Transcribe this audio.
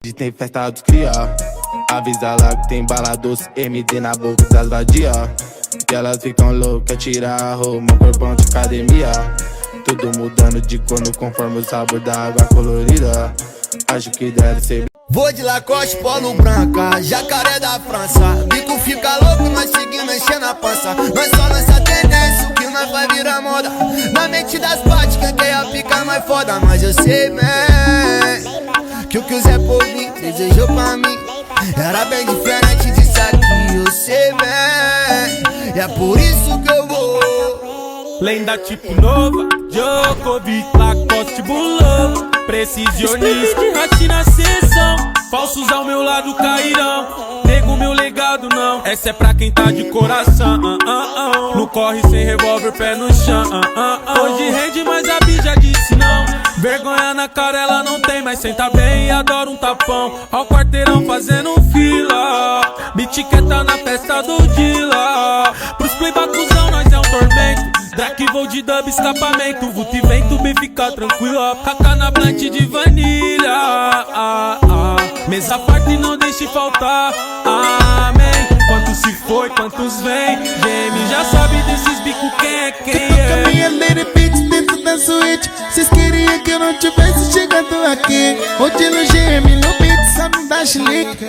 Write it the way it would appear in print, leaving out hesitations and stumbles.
Tem festa dos cria, avisa lá que tem bala doce, MD na boca das vadia. E elas ficam loucas, tirar a roupa, corpão de academia. Tudo mudando de cor conforme o sabor da água colorida. Acho que deve ser. Vou de Lacoste, polo branca, jacaré da França. Bico fica louco, nós seguindo enchendo a pança. Nós só nessa tendência, o que nós vai virar moda. Na mente das partes, quem quer a pica mais foda. Mas eu sei bem que o Zé Povinho desejou pra mim era bem diferente disso aqui. Eu sei bem, e é por isso que eu vou. Lenda tipo Nova, Djokovic, Lacoste, Bulova, precisionista, aqui na sessão. Falsos ao meu lado cairão, nego meu legado não. Essa é pra quem tá de coração. No corre sem revólver, pé no chão. Hoje rende, mas a Bi já disse não. Vergonha na cara ela não tem, mas senta bem e adora um tapão. Ao quarteirão fazendo fila, bitiqueta na festa do Dila. Pros playbacuzão nós é um tormento. Drake vou de dub, escapamento. Vulto e vento, bem fica tranquilo. Raca na blunt de vanilha. Mesa farta e não deixe faltar. Amém. Quantos se foi, quantos vem. GM já sabe desses bicos quem é quem é. Minha lady bitch dentro da suíte. Cês queriam que eu não tivesse chegado aqui. Hoje no GM, no beat, sabe da chilique.